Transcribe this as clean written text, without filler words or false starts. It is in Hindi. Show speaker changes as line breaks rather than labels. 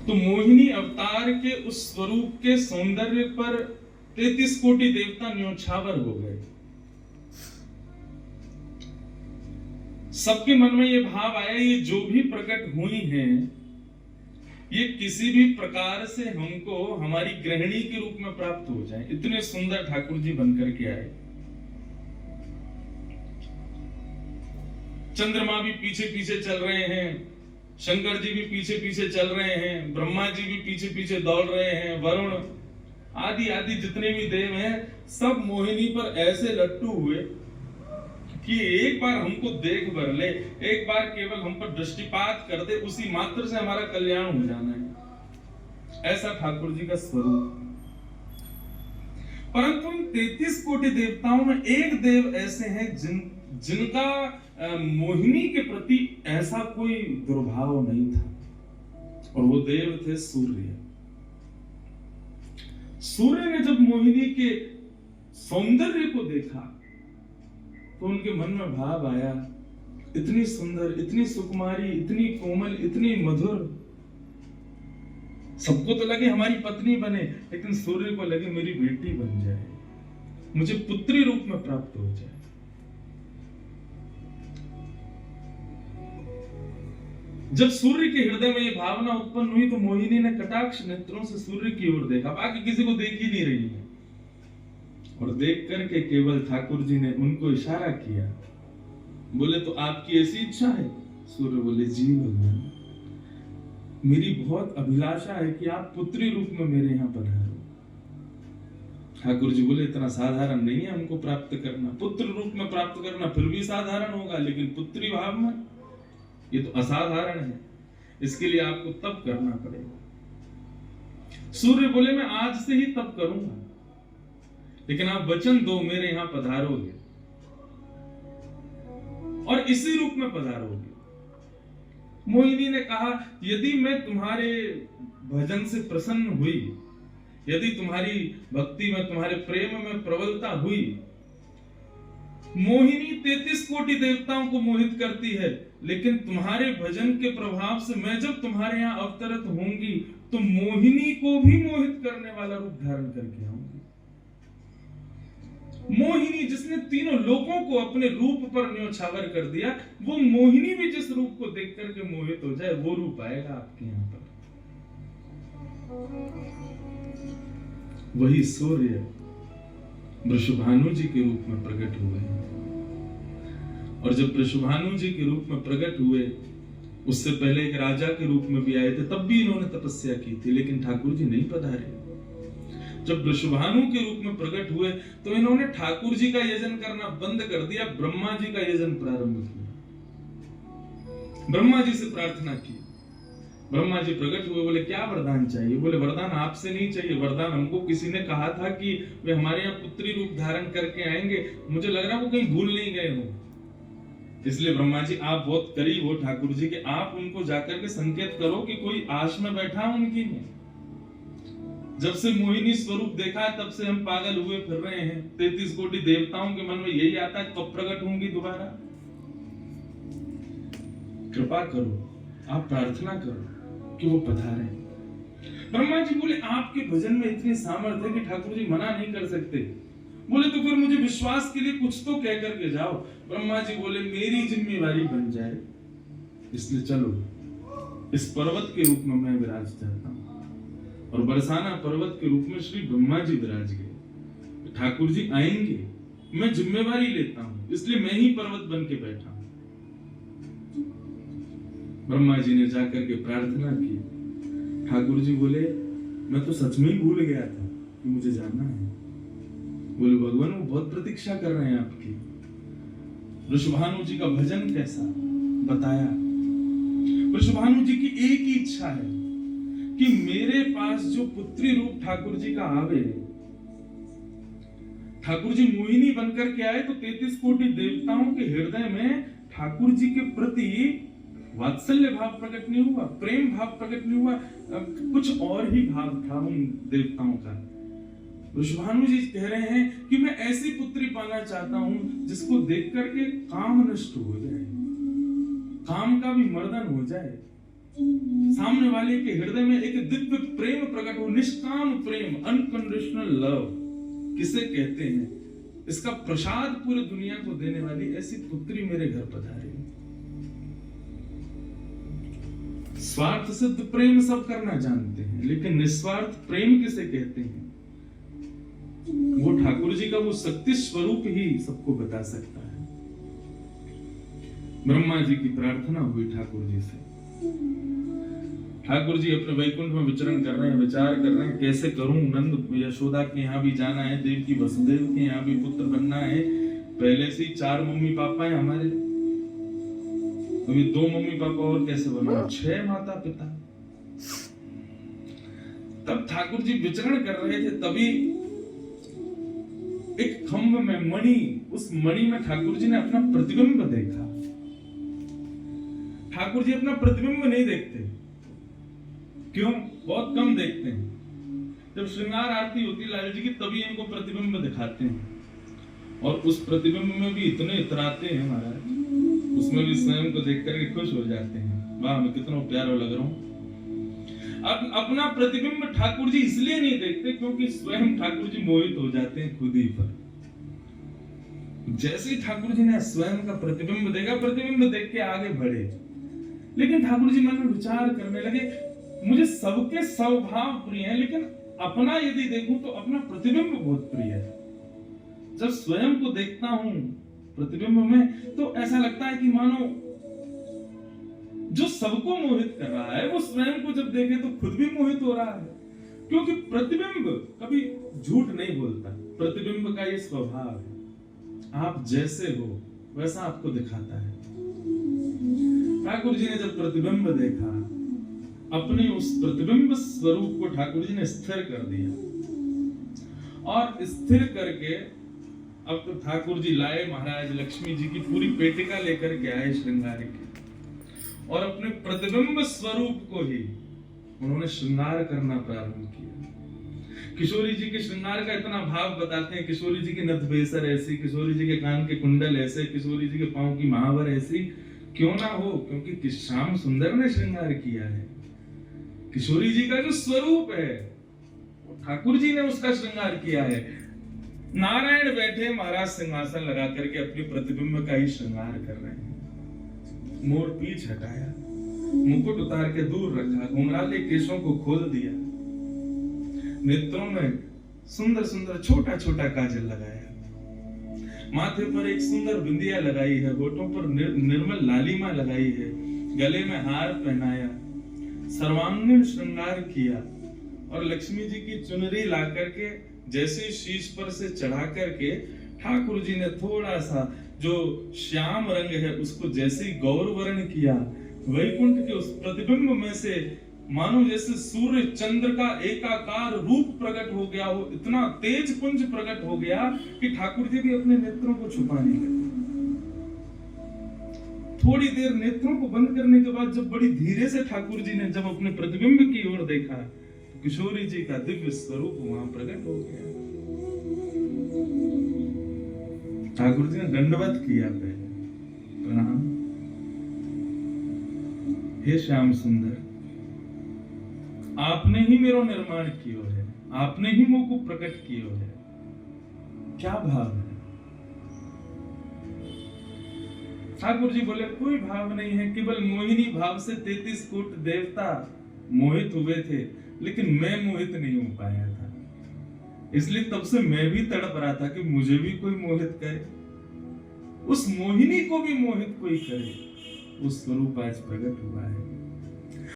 तो मोहिनी अवतार के उस स्वरूप के सौंदर्य पर 33 कोटि देवता न्योछावर हो गए। सबके मन में ये भाव आया, ये जो भी प्रकट हुई हैं, ये किसी भी प्रकार से हमको हमारी गृहिणी के रूप में प्राप्त हो जाए। इतने सुंदर ठाकुर जी बनकर के आए। चंद्रमा भी पीछे पीछे चल रहे हैं, शंकर जी भी पीछे पीछे चल रहे हैं, ब्रह्मा जी भी पीछे पीछे दौड़ रहे हैं, वरुण आदि आदि जितने भी देव हैं, सब मोहिनी पर ऐसे लट्टू हुए कि एक बार हमको देख भर ले, एक बार केवल हम पर दृष्टिपात कर दे, उसी मात्र से हमारा कल्याण हो जाना है। ऐसा ठाकुर जी का स्वरूप। परंतु 33 कोटि देवताओं में एक देव ऐसे हैं जिनका मोहिनी के प्रति ऐसा कोई दुर्भाव नहीं था, और वो देव थे सूर्य। सूर्य ने जब मोहिनी के सौंदर्य को देखा तो उनके मन में भाव आया, इतनी सुंदर, इतनी सुकुमारी, इतनी कोमल, इतनी मधुर। सबको तो लगे हमारी पत्नी बने, लेकिन सूर्य को लगे मेरी बेटी बन जाए, मुझे पुत्री रूप में प्राप्त हो जाए। जब सूर्य के हृदय में ये भावना उत्पन्न हुई तो मोहिनी ने कटाक्ष नेत्रों से सूर्य की ओर देखा, बाकी किसी को देख ही नहीं रही है, और देख करके केवल ठाकुर जी ने उनको इशारा किया, बोले तो आपकी ऐसी इच्छा है? सूर्य बोले जी भगवान, मेरी बहुत अभिलाषा है कि आप पुत्री रूप में मेरे यहाँ पधारो। ठाकुर जी बोले इतना साधारण नहीं है हमको प्राप्त करना, पुत्र रूप में प्राप्त करना फिर भी साधारण होगा, लेकिन पुत्री भाव में ये तो असाधारण है, इसके लिए आपको तप करना पड़ेगा। सूर्य बोले मैं आज से ही तप करूंगा, लेकिन आप वचन दो मेरे यहां पधारोगे और इसी रूप में पधारोगे। मोहिनी ने कहा यदि मैं तुम्हारे भजन से प्रसन्न हुई, यदि तुम्हारी भक्ति में, तुम्हारे प्रेम में प्रबलता हुई, मोहिनी 33 कोटि देवताओं को मोहित करती है, लेकिन तुम्हारे भजन के प्रभाव से मैं जब तुम्हारे यहाँ अवतरित होंगी तो मोहिनी को भी मोहित करने वाला रूप धारण करके आऊंगी। मोहिनी जिसने तीनों लोगों को अपने रूप पर न्योछावर कर दिया, वो मोहिनी भी जिस रूप को देख करके मोहित हो जाए, वो रूप आएगा आपके यहाँ पर। वही सूर्य वृषभानु जी के रूप में प्रकट हुए हैं, और जब वृषभानु जी के रूप में प्रकट हुए, उससे पहले एक राजा के रूप में भी आए थे, तब भी इन्होंने तपस्या की थी, लेकिन ठाकुर जी नहीं पधारे। जब वृषभानु के रूप में प्रकट हुए तो इन्होंने ठाकुर जी का यजन करना बंद कर दिया, ब्रह्मा जी का यजन प्रारंभ किया। ब्रह्मा जी से प्रार्थना की, ब्रह्मा जी प्रकट हुए, बोले क्या वरदान चाहिए? बोले वरदान आपसे नहीं चाहिए, वरदान हमको किसी ने कहा था कि वे हमारे यहाँ पुत्री रूप धारण करके आएंगे, मुझे लग रहा है वो कहीं भूल नहीं गए हो, इसलिए ब्रह्मा जी आप बहुत करीब हो ठाकुर जी के, आप उनको जाकर के संकेत करो कि कोई आश में बैठा उनकी में। जब से मोहिनी स्वरूप देखा तब से हम पागल हुए फिर रहे हैं, 33 कोटि देवताओं के मन में यही आता है कब प्रकट होंगी दोबारा। कृपा करो, आप प्रार्थना करो कि वो पधारे। ब्रह्मा जी बोले आपके भजन में इतनी सामर्थ्य है कि ठाकुर जी मना नहीं कर सकते। बोले तो फिर मुझे विश्वास के लिए कुछ तो कह करके जाओ। ब्रह्मा जी बोले मेरी जिम्मेवारी बन जाए, इसलिए चलो इस पर्वत के रूप में मैं विराज चाहता हूं। और बरसाना पर्वत के रूप में श्री ब्रह्मा जी विराज गए। ठाकुर जी आएंगे, मैं जिम्मेवारी लेता हूं, इसलिए मैं ही पर्वत बन के बैठा हूं। ब्रह्मा जी ने जाकर के प्रार्थना की। ठाकुर जी बोले मैं तो सच में ही भूल गया था कि मुझे जाना है। बोले भगवान वो बहुत प्रतीक्षा कर रहे हैं आपकी। वृषभानु जी का भजन कैसा बताया। वृषभानु जी की एक ही इच्छा है कि मेरे पास जो पुत्री रूप ठाकुर जी का आवे, ठाकुर जी मोहिनी बनकर के आए तो 33 कोटि देवताओं के हृदय में ठाकुर जी के प्रति वात्सल्य भाव प्रकट नहीं हुआ, प्रेम भाव प्रकट नहीं हुआ, कुछ और ही भाव था उन देवताओं का। वृषभानु जी कह रहे हैं कि मैं ऐसी पुत्री पाना चाहता हूं जिसको देख करके काम नष्ट हो जाए, काम का भी मर्दन हो जाए, सामने वाले के हृदय में एक दिव्य प्रेम प्रकट हो, निष्काम प्रेम, अनकंडीशनल लव किसे कहते हैं, इसका प्रसाद पूरी दुनिया को देने वाली ऐसी पुत्री मेरे घर पधारी। स्वार्थ सिद्ध प्रेम सब करना जानते हैं, लेकिन निस्वार्थ प्रेम किसे कहते हैं, वो ठाकुर जी का वो शक्ति स्वरूप ही सबको बता सकता है। ब्रह्मा जी की प्रार्थना हुई ठाकुर जी से। ठाकुर जी अपने वैकुंठ में विचरण कर रहे हैं, विचार कर रहे हैं कैसे करूं, नंद यशोदा के यहाँ भी जाना है, देवकी वसुदेव के यहाँ भी पुत्र बनना है, पहले से ही 4 मम्मी पापा है हमारे, अभी 2 मम्मी पापा और कैसे बना, 6 माता पिता। तब ठाकुर जी विचरण कर रहे थे, तभी एक खंभ में मणि, उस मणि में ठाकुर जी ने अपना प्रतिबिंब देखा। ठाकुर जी अपना प्रतिबिंब नहीं देखते, क्यों? बहुत कम देखते हैं। जब श्रृंगार आरती होती है लाल जी की, तभी इनको प्रतिबिंब दिखाते हैं, और उस प्रतिबिंब में भी इतने इतराते हैं महाराज, उसमें भी स्वयं को देख करके खुश हो जाते हैं, वाह मैं कितना प्यारा लग रहा हूं। अब अपना प्रतिबिंब ठाकुर जी इसलिए नहीं देखते क्योंकि स्वयं ठाकुर जी मोहित हो जाते हैं खुद ही पर। जैसे ही ठाकुर जी ने स्वयं का प्रतिबिंब देखा, प्रतिबिंब देख के आगे बढ़े, लेकिन ठाकुर जी मन में विचार करने लगे, मुझे सबके स्वभाव प्रिय है, लेकिन अपना यदि देखूं तो अपना प्रतिबिंब बहुत प्रिय है। जब स्वयं को देखता हूं प्रतिबिंब में, तो ऐसा लगता है कि मानो जो सबको मोहित कर रहा है वो स्वयं को जब देखे तो खुद भी मोहित हो रहा है, क्योंकि प्रतिबिंब कभी झूठ नहीं बोलता। प्रतिबिंब का ये स्वभाव है, आप जैसे हो वैसा आपको दिखाता है। ठाकुर जी ने जब प्रतिबिंब देखा, अपने उस प्रतिबिंब स्वरूप को ठाकुर जी ने स्थिर कर दिया, और स्थिर करके अब तो ठाकुर जी लाए महाराज लक्ष्मी जी की पूरी पेटिका लेकर के आए श्रृंगार की, और अपने प्रतिबिंब स्वरूप को ही उन्होंने श्रृंगार करना प्रारंभ किया। किशोरी जी के श्रृंगार का इतना भाव बताते हैं, किशोरी जी की नथबेसर ऐसी, किशोरी जी के कान के कुंडल ऐसे, किशोरी जी के पांव की महावर ऐसी, क्यों ना हो, क्योंकि श्याम सुंदर ने श्रृंगार किया है। किशोरी जी का जो स्वरूप है वो ठाकुर जी ने उसका श्रृंगार किया है। नारायण बैठे महाराज सिंहासन लगा करके अपने प्रतिबिंब का ही श्रृंगार कर रहे हैं। मोर पीछ हटाया, मुकुट उतार के दूर रखा, घुंघराले केशों को खोल दिया, नेत्रों में सुंदर सुंदर छोटा छोटा काजल लगाया, माथे पर एक सुंदर बिंदिया लगाई है, होठों पर निर्मल लालिमा लगाई है, गले में हार पहनाया, सर्वांगीण श्रृंगार किया, और लक्ष्मी जी की चुनरी ला करके जैसे शीश पर से चढ़ा करके ठाकुर जी ने थोड़ा सा जो श्याम रंग है उसको जैसे ही गौर वर्ण किया, वैकुंठ के उस प्रतिबिंब में से मानो जैसे सूर्य चंद्र का एकाकार रूप प्रकट हो गया हो, इतना तेज पुंज प्रकट हो गया कि ठाकुर जी भी अपने नेत्रों को छुपाने लगे। थोड़ी देर नेत्रों को बंद करने के बाद जब बड़ी धीरे से ठाकुर जी ने जब अपने प्रतिबिंब की ओर देखा, तो किशोरी जी का दिव्य स्वरूप वहां प्रकट हो गया। ठाकुर जी ने दंडवत किया, पहले प्रणाम, हे श्याम सुंदर, आपने ही मेरो निर्माण कियो है, आपने ही मुझ को प्रकट कियो है। क्या भाव है? ठाकुर जी बोले कोई भाव नहीं है, केवल मोहिनी भाव से 33 कोट देवता मोहित हुए थे, लेकिन मैं मोहित नहीं हो पाया था, इसलिए तब से मैं भी तड़प रहा था कि मुझे भी कोई मोहित करे, उस मोहिनी को भी मोहित कोई करे। उस स्वरूप आज प्रकट हुआ है।